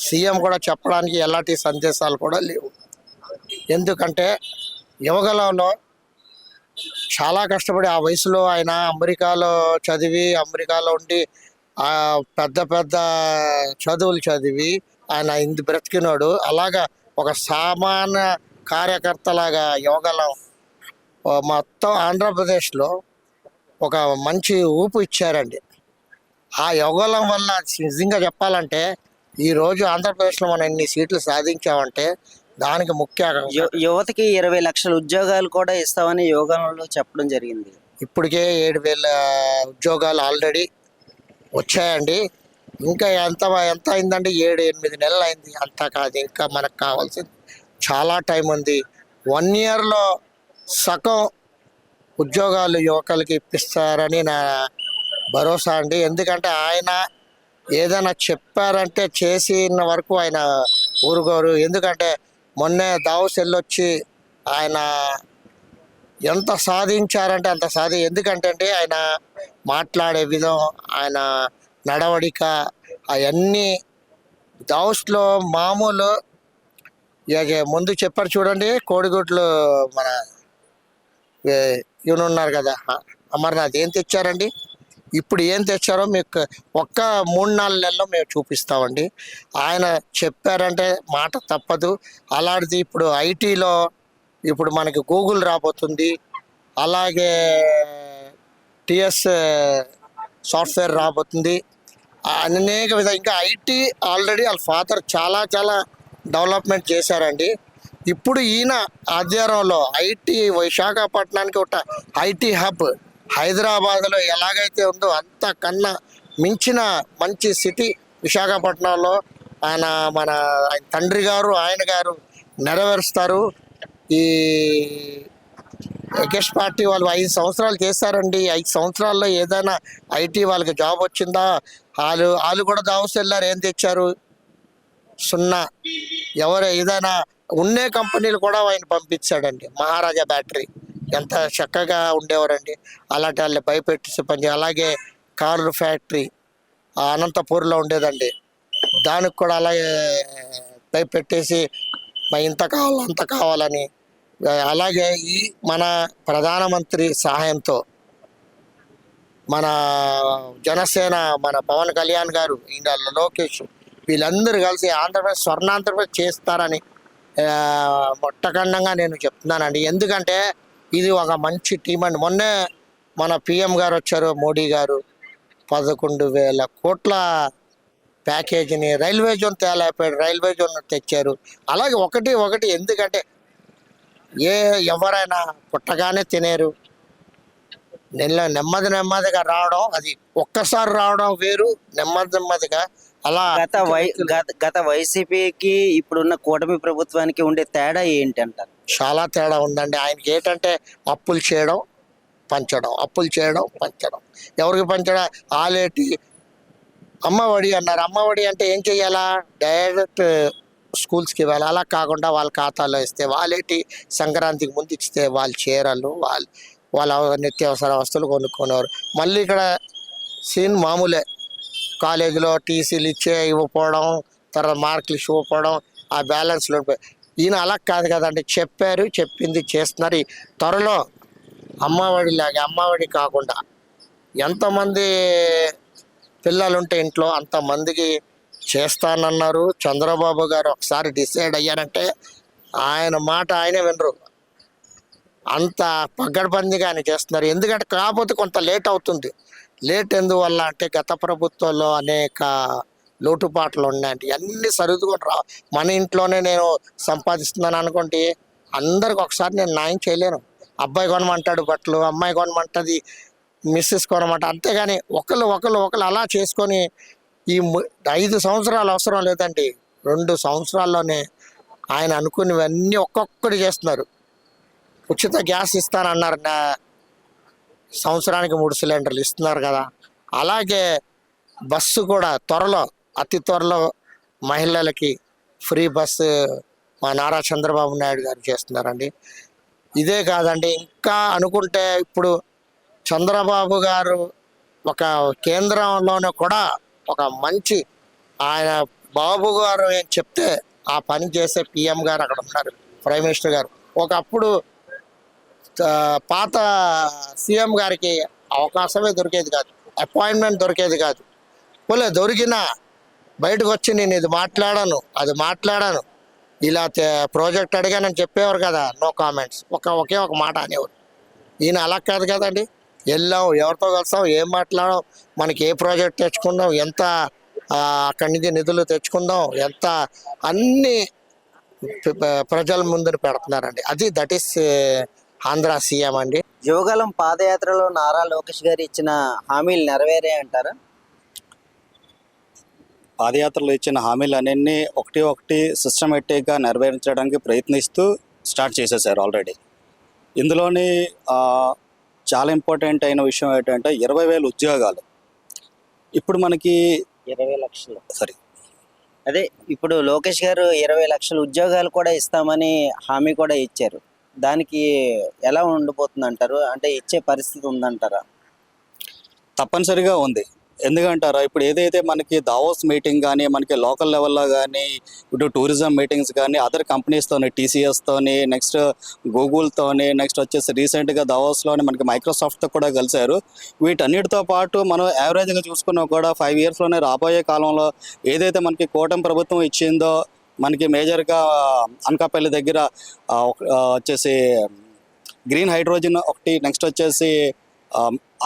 సీఎం కూడా చెప్పడానికి ఎలాంటి సందేశాలు కూడా లేవు. ఎందుకంటే యువగలంలో చాలా కష్టపడి ఆ వయసులో ఆయన అమెరికాలో చదివి, అమెరికాలో ఉండి పెద్ద పెద్ద చదువులు చదివి ఆయన ఇందు బ్రతికినాడు. అలాగా ఒక సామాన్య కార్యకర్తలాగా యువగలం మొత్తం ఆంధ్రప్రదేశ్లో ఒక మంచి ఊపు ఇచ్చారండి. ఆ యువగలం వల్ల నిజంగా చెప్పాలంటే ఈరోజు ఆంధ్రప్రదేశ్లో మనం ఇన్ని సీట్లు సాధించామంటే దానికి ముఖ్య యువతకి 20 లక్షల ఉద్యోగాలు కూడా ఇస్తామని యువగలంలో చెప్పడం జరిగింది. ఇప్పటికే 7,000 ఉద్యోగాలు ఆల్రెడీ వచ్చాయండి. ఇంకా ఎంత అయిందండి? 7-8 నెలలు అయింది. అంతా కాదు, ఇంకా మనకు కావాల్సింది చాలా టైం ఉంది. 1 yearలో సగం ఉద్యోగాలు యువకులకి ఇప్పిస్తారని నా భరోసా అండి. ఎందుకంటే ఆయన ఏదైనా చెప్పారంటే చేసిన వరకు ఆయన ఊరుకోరు. ఎందుకంటే మొన్నే దావోస్ వెళ్ళొచ్చి ఆయన ఎంత సాధించారంటే అంత ఎందుకంటే అండి ఆయన మాట్లాడే విధం, ఆయన నడవడిక అవన్నీ దావోస్లో మామూలు ముందు చెప్పారు చూడండి. కోడిగుడ్లు మన ఉన్నారు కదా అమర్నాథ్, ఏం తెచ్చారండి? ఇప్పుడు ఏం తెచ్చారో మీకు ఒక్క 3-4 నెలల్లో మేము చూపిస్తామండి. ఆయన చెప్పారంటే మాట తప్పదు. అలాంటిది ఇప్పుడు ఐటీలో ఇప్పుడు మనకి గూగుల్ రాబోతుంది, అలాగే టిఎస్ సాఫ్ట్వేర్ రాబోతుంది, అనేక విధంగా ఇంకా ఐటీ ఆల్రెడీ వాళ్ళ ఫాదర్ చాలా డెవలప్మెంట్ చేశారండి. ఇప్పుడు ఈయన ఆధ్వర్యంలో ఐటీ విశాఖపట్నానికి ఒక ఐటీ హబ్ హైదరాబాద్లో ఎలాగైతే ఉందో అంతకన్నా మించిన మంచి సిటీ విశాఖపట్నంలో ఆయన తండ్రి గారు ఆయన గారు నెరవేరుస్తారు. ఈ ఎగెస్ట్ పార్టీ వాళ్ళు 5 సంవత్సరాలు చేస్తారండి. 5 సంవత్సరాల్లో ఏదైనా ఐటీ వాళ్ళకి జాబ్ వచ్చిందా? వాళ్ళు కూడా దావోస్ వెళ్ళారు, ఏం తెచ్చారు? 0. ఎవరు ఏదైనా ఉండే కంపెనీలు కూడా ఆయన పంపించాడండి. మహారాజా బ్యాటరీ ఎంత చక్కగా ఉండేవారండి. అలాంటి వాళ్ళు భయపెట్టి పని. అలాగే కార్లు ఫ్యాక్టరీ అనంతపూర్లో ఉండేదండి, దానికి కూడా అలాగే భయపెట్టేసి ఇంత కావాలి అంత కావాలని. అలాగే ఈ మన ప్రధానమంత్రి సహాయంతో మన జనసేన మన పవన్ కళ్యాణ్ గారు, ఈయన లోకేష్, వీళ్ళందరూ కలిసి ఆంధ్రప్రదేశ్ స్వర్ణాంధ్రప్రదేశ్ చేస్తారని మొట్టఖండంగా నేను చెప్తున్నానండి. ఎందుకంటే ఇది ఒక మంచి టీం అండి. మొన్నే మన పిఎం గారు వచ్చారు, మోడీ గారు 11,000 కోట్ల ప్యాకేజీని రైల్వే జోన్ తేలేకపోయాడు, రైల్వే జోన్ తెచ్చారు. అలాగే ఒకటి ఎందుకంటే ఎవరైనా పుట్టగానే తినేరు, నెమ్మదిగా రావడం, అది ఒక్కసారి రావడం వేరు, నెమ్మదిగా అలా గత వైసీపీకి ఇప్పుడున్న కూటమి ప్రభుత్వానికి ఉండే తేడా ఏంటి అంటారు? చాలా తేడా ఉందండి. ఆయనకి ఏంటంటే అప్పులు చేయడం, పంచడం, అప్పులు చేయడం, పంచడం. ఎవరికి పంచడం? ఆలేటి అమ్మఒడి అన్నారు. అమ్మఒడి అంటే ఏం చెయ్యాలా? డైరెక్ట్ స్కూల్స్కి ఇవ్వాలి. అలా కాకుండా వాళ్ళ ఖాతాలో ఇస్తే, వాళ్ళేటి సంక్రాంతికి ముందు ఇస్తే వాళ్ళ చీరలు, వాళ్ళ నిత్యావసర వస్తువులు కొనుక్కునేవారు. మళ్ళీ ఇక్కడ సీన్ మామూలే, కాలేజీలో టీసీలు ఇవ్వకపోవడం, తర్వాత మార్కులు ఇవ్వకపోవడం, ఆ బ్యాలెన్స్లో ఈయన అలా కాదు కదండి. చెప్పారు, చెప్పింది చేస్తున్నారు. ఈ త్వరలో అమ్మఒడి కాకుండా ఎంతమంది పిల్లలు ఉంటే ఇంట్లో అంతమందికి చేస్తానన్నారు. చంద్రబాబు గారు ఒకసారి డిసైడ్ అయ్యారంటే ఆయన మాట ఆయనే వినరు. అంత పగ్గడబందిగా ఆయన చేస్తున్నారు. ఎందుకంటే కాకపోతే కొంత లేట్ అవుతుంది. లేట్ ఎందువల్ల అంటే గత ప్రభుత్వంలో అనేక లోటుపాట్లు ఉన్నాయండి. అన్ని సరిదికొని మన ఇంట్లోనే నేను సంపాదిస్తున్నాను అనుకోండి, అందరికి ఒకసారి నేను న్యాయం చేయలేను. అబ్బాయి కొనమంటాడు బట్టలు, అమ్మాయి కొనమంటది, మిస్సెస్ కొనమంట. అంతేగాని ఒకళ్ళు అలా చేసుకొని ఈ 5 సంవత్సరాలు అవసరం లేదండి. 2 సంవత్సరాల్లోనే ఆయన అనుకున్నవన్నీ ఒక్కొక్కటి చేస్తున్నారు. ఉచిత గ్యాస్ ఇస్తానన్నారు, సంవత్సరానికి 3 సిలిండర్లు ఇస్తున్నారు కదా. అలాగే బస్సు కూడా అతి త్వరలో మహిళలకి ఫ్రీ బస్సు మా నారా చంద్రబాబు నాయుడు గారు చేస్తున్నారండి. ఇదే కాదండి, ఇంకా అనుకుంటే ఇప్పుడు చంద్రబాబు గారు ఒక కేంద్రంలోనే కూడా ఒక మంచి, ఆయన బాబు గారు ఏం చెప్తే ఆ పని చేసే పిఎం గారు అక్కడ ఉన్నారు, ప్రైమ్ మినిస్టర్ గారు. ఒకప్పుడు పాత సీఎం గారికి అవకాశమే దొరికేది కాదు, అపాయింట్మెంట్ దొరికేది కాదు. పోలే దొరికినా బయటకు వచ్చి నేను ఇది మాట్లాడాను, అది మాట్లాడాను, ఇలా ప్రాజెక్ట్ అడిగానని చెప్పేవారు కదా, నో కామెంట్స్, ఒకే ఒక మాట అనేవారు. ఈయన అలా కాదు కదండి. వెళ్ళాం, ఎవరితో కలిసాం, ఏం మాట్లాడాం, మనకి ఏ ప్రాజెక్ట్ తెచ్చుకుందాం, ఎంత అక్కడి నుంచి నిధులు తెచ్చుకుందాం, ఎంత అన్ని ప్రజల ముందు పెడుతున్నారండి. దట్ ఈస్ ఆంధ్ర సీఎం అండి. యువగలం పాదయాత్రలో నారా లోకేష్ గారు ఇచ్చిన హామీలు నెరవేరే అంటారా? పాదయాత్రలో ఇచ్చిన హామీలు అన్నీ ఒకటి సిస్టమేటిక్గా నెరవేర్చడానికి ప్రయత్నిస్తూ స్టార్ట్ చేసేసారు ఆల్రెడీ. ఇందులోని చాలా ఇంపార్టెంట్ అయిన విషయం ఏంటంటే 20,000 ఉద్యోగాలు. ఇప్పుడు మనకి 20 లక్షలు అదే ఇప్పుడు లోకేష్ గారు 20 లక్షల ఉద్యోగాలు కూడా ఇస్తామని హామీ కూడా ఇచ్చారు. దానికి ఎలా ఉండబోతుంది అంటారు? అంటే ఇచ్చే పరిస్థితి ఉందంటారా? తప్పనిసరిగా ఉంది. ఎందుకంటారా, ఇప్పుడు ఏదైతే మనకి దావోస్ మీటింగ్ కానీ, మనకి లోకల్ లెవెల్లో కానీ, ఇప్పుడు టూరిజం మీటింగ్స్ కానీ, అదర్ కంపెనీస్తోని, టీసీఎస్తోని, నెక్స్ట్ గూగుల్తోని, నెక్స్ట్ వచ్చేసి రీసెంట్గా దావోస్లోని మనకి మైక్రోసాఫ్ట్తో కూడా కలిశారు. వీటన్నిటితో పాటు మనం యావరేజ్గా చూసుకున్నా కూడా 5 ఇయర్స్లోనే రాబోయే కాలంలో ఏదైతే మనకి కూటమి ప్రభుత్వం ఇచ్చిందో, మనకి మేజర్గా అనకాపల్లి దగ్గర వచ్చేసి గ్రీన్ హైడ్రోజన్ ఒకటి, నెక్స్ట్ వచ్చేసి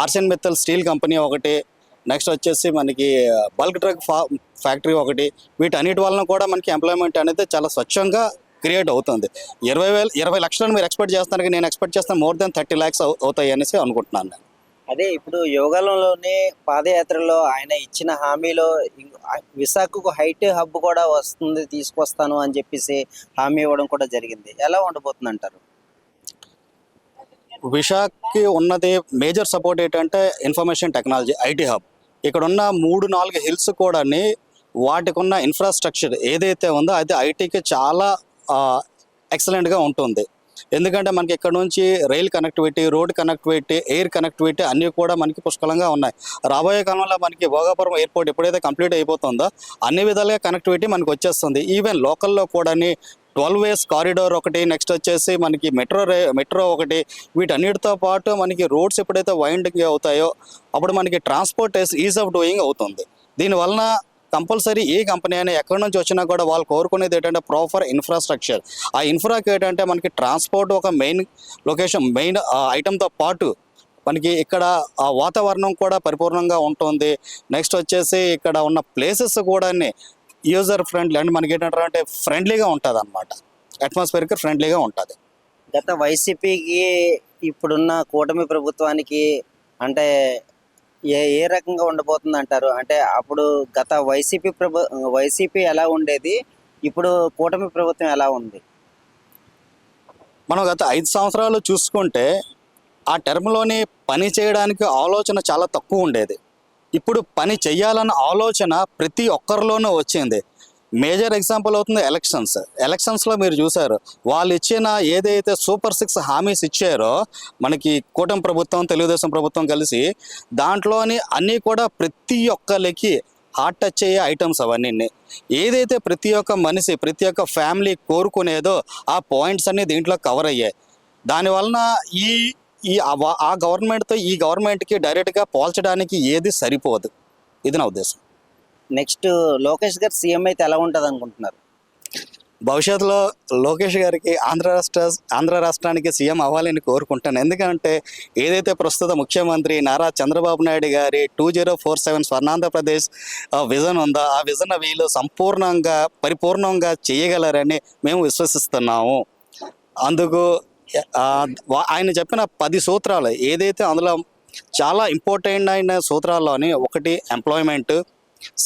ఆర్సెన్ మిత్తల్ స్టీల్ కంపెనీ ఒకటి, నెక్స్ట్ వచ్చేసి మనకి బల్క్ డ్రగ్ ఫ్యాక్టరీ ఒకటి. వీటన్నిటి వలన కూడా మనకి ఎంప్లాయ్మెంట్ అనేది చాలా స్వచ్ఛంగా క్రియేట్ అవుతుంది. 20 లక్షలను మీరు ఎక్స్పెక్ట్ చేస్తానికి నేను ఎక్స్పెక్ట్ చేస్తాను మోర్ దెన్ 30 lakhs అవుతాయి అనేసి అనుకుంటున్నాను నేను. అదే ఇప్పుడు యోగాలంలోనే పాదయాత్రలో ఆయన ఇచ్చిన హామీలో విశాఖకు హైటెక్ హబ్ కూడా తీసుకొస్తాను అని చెప్పేసి హామీ ఇవ్వడం కూడా జరిగింది. ఎలా ఉండబోతుంది అంటారు? విశాఖకి ఉన్నది మేజర్ సపోర్ట్ ఏంటంటే ఇన్ఫర్మేషన్ టెక్నాలజీ, ఐటీ హబ్. ఇక్కడ ఉన్న 3-4 హిల్స్ కూడా వాటికి ఉన్న ఇన్ఫ్రాస్ట్రక్చర్ ఏదైతే ఉందో అది ఐటీకి చాలా ఎక్సలెంట్గా ఉంటుంది. ఎందుకంటే మనకి ఇక్కడ నుంచి rail connectivity, road connectivity, air connectivity అన్నీ కూడా మనకి పుష్కలంగా ఉన్నాయి. రాబోయే కాలంలో మనకి భోగాపురం ఎయిర్పోర్ట్ ఎప్పుడైతే కంప్లీట్ అయిపోతుందో అన్ని విధాలుగా కనెక్టివిటీ మనకి వచ్చేస్తుంది. ఈవెన్ లోకల్లో కూడా 12 ways కారిడార్ ఒకటి, నెక్స్ట్ వచ్చేసి మనకి మెట్రో ఒకటి. వీటన్నిటితో పాటు మనకి రోడ్స్ ఎప్పుడైతే వైండింగ్ అవుతాయో అప్పుడు మనకి ట్రాన్స్పోర్ట్ ఈజ్ ఆఫ్ డూయింగ్ అవుతుంది. దీనివలన కంపల్సరీ ఏ కంపెనీ అయినా ఎక్కడి నుంచి వచ్చినా కూడా వాళ్ళు కోరుకునేది ఏంటంటే ప్రాపర్ ఇన్ఫ్రాస్ట్రక్చర్. ఆ ఇన్ఫ్రాకి ఏంటంటే మనకి ట్రాన్స్పోర్ట్ ఒక మెయిన్ లొకేషన్, మెయిన్ ఐటమ్తో పాటు మనకి ఇక్కడ ఆ వాతావరణం కూడా పరిపూర్ణంగా ఉంటుంది. నెక్స్ట్ వచ్చేసి ఇక్కడ ఉన్న ప్లేసెస్ కూడా యూజర్ ఫ్రెండ్లీ అంటే మనకి ఏంటంటే ఫ్రెండ్లీగా ఉంటుంది అనమాట, అట్మాస్ఫియర్కి ఫ్రెండ్లీగా ఉంటుంది. గత వైసీపీకి ఇప్పుడున్న కూటమి ప్రభుత్వానికి అంటే ఏ రకంగా ఉండబోతుంది అంటారు? అంటే అప్పుడు గత వైసీపీ ఎలా ఉండేది, ఇప్పుడు కూటమి ప్రభుత్వం ఎలా ఉంది? మనం గత 5 సంవత్సరాలు చూసుకుంటే ఆ టర్మ్లోని పని చేయడానికి ఆలోచన చాలా తక్కువ ఉండేది. ఇప్పుడు పని చెయ్యాలన్న ఆలోచన ప్రతి ఒక్కరిలోనూ వచ్చింది. మేజర్ ఎగ్జాంపుల్ అవుతుంది ఎలక్షన్స్లో మీరు చూసారు, వాళ్ళు ఇచ్చిన ఏదైతే సూపర్ 6 హామీస్ ఇచ్చారో మనకి కూటమి ప్రభుత్వం తెలుగుదేశం ప్రభుత్వం కలిసి, దాంట్లోని అన్నీ కూడా ప్రతి ఒక్కరికి హార్ట్ టచ్ అయ్యే ఐటమ్స్ అవన్నీ. ఏదైతే ప్రతి ఒక్క మనిషి ప్రతి ఒక్క ఫ్యామిలీ కోరుకునేదో ఆ పాయింట్స్ అన్నీ దీంట్లో కవర్ అయ్యాయి. దానివలన ఆ గవర్నమెంట్తో ఈ గవర్నమెంట్కి డైరెక్ట్గా పోల్చడానికి ఏది సరిపోదు. ఇది నా ఉద్దేశం. నెక్స్ట్ లోకేష్ గారు సీఎం అయితే ఎలా ఉంటుంది అనుకుంటున్నారు? భవిష్యత్తులో లోకేష్ గారికి ఆంధ్ర రాష్ట్రానికి సీఎం అవ్వాలని కోరుకుంటాను. ఎందుకంటే ఏదైతే ప్రస్తుత ముఖ్యమంత్రి నారా చంద్రబాబు నాయుడు గారి 2047 స్వర్ణాంధ్రప్రదేశ్ విజన్ ఉందో ఆ విజన్ వీళ్ళు పరిపూర్ణంగా చేయగలరని మేము విశ్వసిస్తున్నాము. అందుకు ఆయన చెప్పిన 10 సూత్రాలు ఏదైతే అందులో చాలా ఇంపార్టెంట్ అయిన సూత్రాల్లోని ఒకటి ఎంప్లాయ్మెంట్,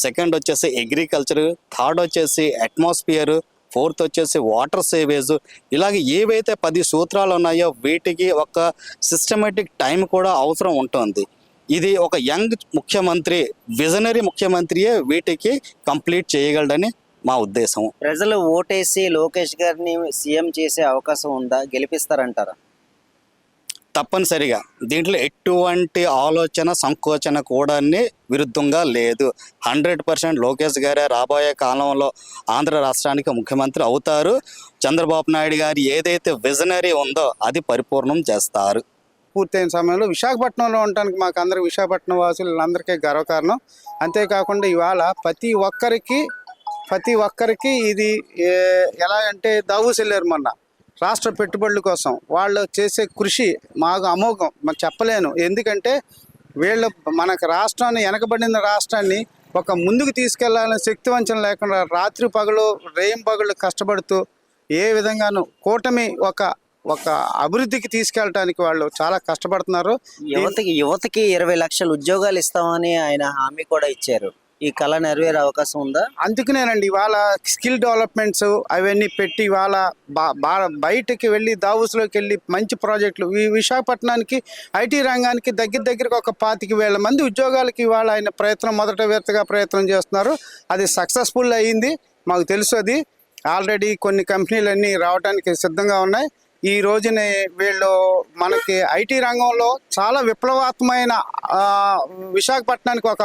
సెకండ్ వచ్చేసి అగ్రికల్చర్, థర్డ్ వచ్చేసి అట్మాస్ఫియర్, ఫోర్త్ వచ్చేసి వాటర్ సేవేజ్. ఇలాగ ఏవైతే 10 సూత్రాలు ఉన్నాయో వీటికి ఒక సిస్టమేటిక్ టైం కూడా అవసరం ఉంటుంది. ఇది ఒక యంగ్ ముఖ్యమంత్రి, విజనరీ ముఖ్యమంత్రియే వీటికి కంప్లీట్ చేయగలడని మా ఉద్దేశం. ప్రజలు ఓటేసి లోకేష్ గారిని సీఎం చేసే అవకాశం ఉందా? గెలిపిస్తారంటారా? తప్పనిసరిగా దీంట్లో ఎటువంటి ఆలోచన సంకోచన కూడా విరుద్ధంగా లేదు. 100% లోకేష్ గారే రాబోయే కాలంలో ఆంధ్ర రాష్ట్రానికి ముఖ్యమంత్రి అవుతారు. చంద్రబాబు నాయుడు గారు ఏదైతే విజనరీ ఉందో అది పరిపూర్ణం చేస్తారు. పూర్తయిన సమయంలో విశాఖపట్నంలో ఉండటానికి మాకు అందరికి విశాఖపట్నం వాసులందరికీ గర్వకారణం. అంతేకాకుండా ఇవాళ ప్రతి ఒక్కరికి ఇది ఎలా అంటే దావూస్ వెళ్ళారు మొన్న రాష్ట్ర పెట్టుబడుల కోసం. వాళ్ళు చేసే కృషి మాకు అమోఘం, మాకు చెప్పలేను. ఎందుకంటే వీళ్ళు మనకు రాష్ట్రాన్ని, వెనకబడిన రాష్ట్రాన్ని ఒక ముందుకు తీసుకెళ్లాలని శక్తివంచన లేకుండా రాత్రి పగలు రేయింపగళ్ళు కష్టపడుతూ ఏ విధంగానూ కూటమి ఒక అభివృద్ధికి తీసుకెళ్ళటానికి వాళ్ళు చాలా కష్టపడుతున్నారు. యువతకి 20 లక్షల ఉద్యోగాలు ఇస్తామని ఆయన హామీ కూడా ఇచ్చారు. ఈ కళ నెరవేరే అవకాశం ఉందా? అందుకనేనండి ఇవాళ స్కిల్ డెవలప్మెంట్స్ అవన్నీ పెట్టి ఇవాళ బయటకి వెళ్ళి దావూస్లోకి వెళ్ళి మంచి ప్రాజెక్టులు ఈ విశాఖపట్నానికి ఐటీ రంగానికి దగ్గరికి ఒక 25,000 మంది ఉద్యోగాలకి ఇవాళ ఆయన మొదట విడతగా ప్రయత్నం చేస్తున్నారు. అది సక్సెస్ఫుల్ అయ్యింది. మాకు తెలుసు అది ఆల్రెడీ కొన్ని కంపెనీలన్నీ రావడానికి సిద్ధంగా ఉన్నాయి. ఈ రోజునే వీళ్ళు మనకి ఐటీ రంగంలో చాలా విప్లవాత్మకమైన విశాఖపట్నానికి ఒక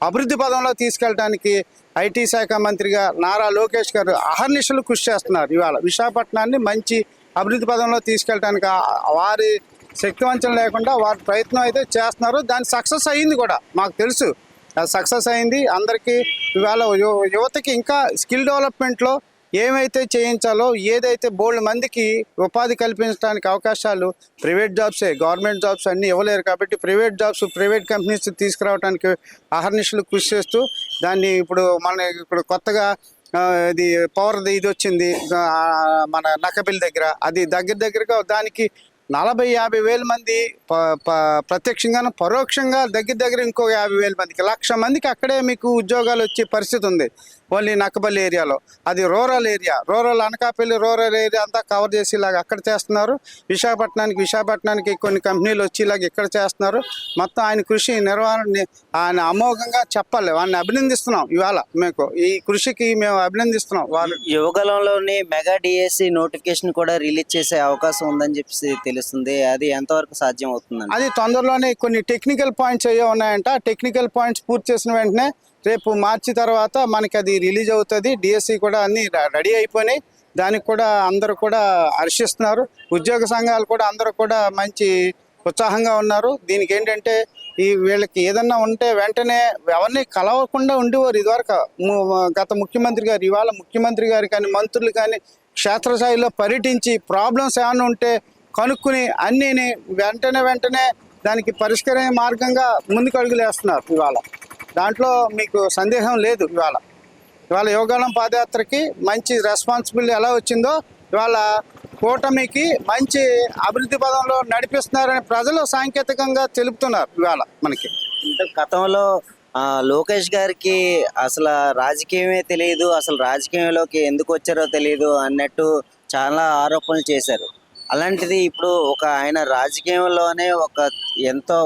అభివృద్ధి పదంలో తీసుకెళ్ళడానికి ఐటీ శాఖ మంత్రిగా నారా లోకేష్ గారు అహర్నిశలు కృషి చేస్తున్నారు. ఇవాళ విశాఖపట్నాన్ని మంచి అభివృద్ధి పదంలో తీసుకెళ్ళడానికి వారి శక్తివంచన లేకుండా వారి ప్రయత్నం అయితే చేస్తున్నారు. దాని సక్సెస్ అయ్యింది కూడా మాకు తెలుసు. అది సక్సెస్ అయింది. అందరికీ ఇవాళ యువతకి ఇంకా స్కిల్ డెవలప్మెంట్లో ఏమైతే చేయించాలో, ఏదైతే బోల్డ్ మందికి ఉపాధి కల్పించడానికి అవకాశాలు ప్రైవేట్ జాబ్సే, గవర్నమెంట్ జాబ్స్ అన్నీ ఇవ్వలేరు. కాబట్టి ప్రైవేట్ జాబ్స్, ప్రైవేట్ కంపెనీస్ తీసుకురావడానికి అహర్నిశలు కృషి చేస్తూ దాన్ని ఇప్పుడు కొత్తగా ఇది పవర్ది ఇది వచ్చింది మన నక్కబిల్ దగ్గర. అది దగ్గరగా దానికి 40-50 వేల మంది ప్రత్యక్షంగాను పరోక్షంగా దగ్గర ఇంకో 50,000 మందికి 1,00,000 మందికి అక్కడే మీకు ఉద్యోగాలు వచ్చే పరిస్థితి ఉంది. ఓన్లీ నక్కబల్లి ఏరియాలో. అది రూరల్ అనకాపల్లి రూరల్ ఏరియా అంతా కవర్ చేసి ఇలాగ అక్కడ చేస్తున్నారు. విశాఖపట్నానికి కొన్ని కంపెనీలు వచ్చి ఇలాగ ఇక్కడ చేస్తున్నారు. మొత్తం ఆయన కృషి నిర్వహణ ఆయన అమోఘంగా చెప్పాలి. వాడిని అభినందిస్తున్నాం. ఇవాళ మీకు ఈ కృషికి మేము అభినందిస్తున్నాం. వాళ్ళు యువగలంలోని మెగా డిఎస్సి నోటిఫికేషన్ కూడా రిలీజ్ చేసే అవకాశం ఉందని చెప్పి తెలుస్తుంది. అది ఎంతవరకు సాధ్యం అవుతుందండి? అది తొందరలోనే కొన్ని టెక్నికల్ పాయింట్స్ అయ్యే ఉన్నాయంట. టెక్నికల్ పాయింట్స్ పూర్తి చేసిన వెంటనే రేపు మార్చి తర్వాత మనకి అది రిలీజ్ అవుతుంది. డిఎస్సి కూడా అన్ని రెడీ అయిపోయినాయి. దానికి కూడా అందరూ కూడా హర్షిస్తున్నారు. ఉద్యోగ సంఘాలు కూడా అందరూ కూడా మంచి ఉత్సాహంగా ఉన్నారు. దీనికి ఏంటంటే వీళ్ళకి ఏదన్నా ఉంటే వెంటనే ఎవరిని కలవకుండా ఉండేవారు ఇదివరకు గత ముఖ్యమంత్రి గారు. ఇవాళ ముఖ్యమంత్రి గారు కానీ మంత్రులు కానీ క్షేత్రస్థాయిలో పర్యటించి ప్రాబ్లమ్స్ ఏమైనా ఉంటే కనుక్కుని అన్నీని వెంటనే దానికి పరిష్కరించే మార్గంగా ముందుకు అడుగులు వేస్తున్నారు. ఇవాళ దాంట్లో మీకు సందేహం లేదు. ఇవాళ యువగలం పాదయాత్రకి మంచి రెస్పాన్సిబిలిటీ ఎలా వచ్చిందో ఇవాళ కూటమికి మంచి అభివృద్ధి పదంలో నడిపిస్తున్నారని ప్రజలు సాంకేతికంగా తెలుపుతున్నారు ఇవాళ మనకి. ఇంత గతంలో లోకేష్ గారికి అసలు రాజకీయమే తెలియదు, అసలు రాజకీయంలోకి ఎందుకు వచ్చారో తెలియదు అన్నట్టు చాలా ఆరోపణలు చేశారు. అలాంటిది ఇప్పుడు ఆయన రాజకీయంలోనే ఒక ఎంతో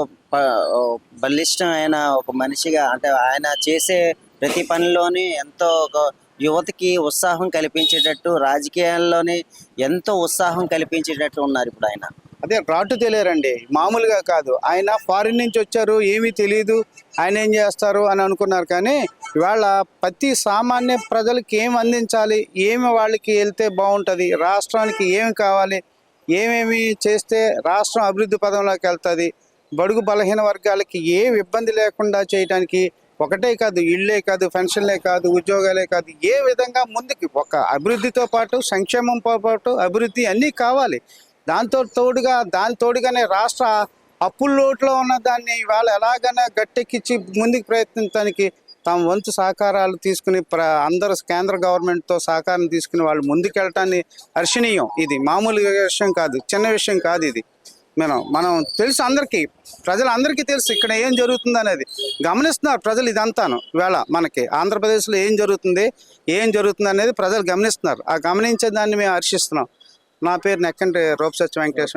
బలిష్టమైన ఒక మనిషిగా, అంటే ఆయన చేసే ప్రతి పనిలోని ఎంతో ఒక యువతకి ఉత్సాహం కల్పించేటట్టు, రాజకీయాల్లోనే ఎంతో ఉత్సాహం కల్పించేటట్టు ఉన్నారు ఇప్పుడు ఆయన. అదే రాటు తెలియరండి, మామూలుగా కాదు. ఆయన ఫారిన్ నుంచి వచ్చారు, ఏమీ తెలియదు, ఆయన ఏం చేస్తారు అని అనుకున్నారు. కానీ ఇవాళ ప్రతి సామాన్య ప్రజలకి ఏం అందించాలి, ఏమి వాళ్ళకి వెళ్తే బాగుంటుంది, రాష్ట్రానికి ఏమి కావాలి, ఏమేమి చేస్తే రాష్ట్రం అభివృద్ధి పదంలోకి వెళ్తుంది, బడుగు బలహీన వర్గాలకి ఏ ఇబ్బంది లేకుండా చేయడానికి ఒకటే కాదు, ఇళ్ళే కాదు, పెన్షన్లే కాదు, ఉద్యోగాలే కాదు, ఏ విధంగా ముందుకి ఒక అభివృద్ధితో పాటు సంక్షేమంతో పాటు అభివృద్ధి అన్నీ కావాలి. దాని తోడుగానే రాష్ట్ర అప్పుల లోటులో ఉన్న దాన్ని ఇవాళ ఎలాగైనా గట్టెక్కించి ముందుకు ప్రయత్నించడానికి తమ వంతు సహకారాలు తీసుకుని అందరూ కేంద్ర గవర్నమెంట్తో సహకారం తీసుకుని వాళ్ళు ముందుకెళ్ళటాన్ని హర్షణీయం. ఇది మామూలు విషయం కాదు, చిన్న విషయం కాదు. ఇది మనం తెలుసు, అందరికీ ప్రజలందరికీ తెలుసు ఇక్కడ ఏం జరుగుతుంది అనేది గమనిస్తున్నారు ప్రజలు. ఇదంతాను ఇవాళ మనకి ఆంధ్రప్రదేశ్లో ఏం జరుగుతుంది అనేది ప్రజలు గమనిస్తున్నారు. ఆ గమనించే దాన్ని మేము హర్షిస్తున్నాం. నా పేరు నెక్కంటి రూపసత్య వెంకటేశ్వర.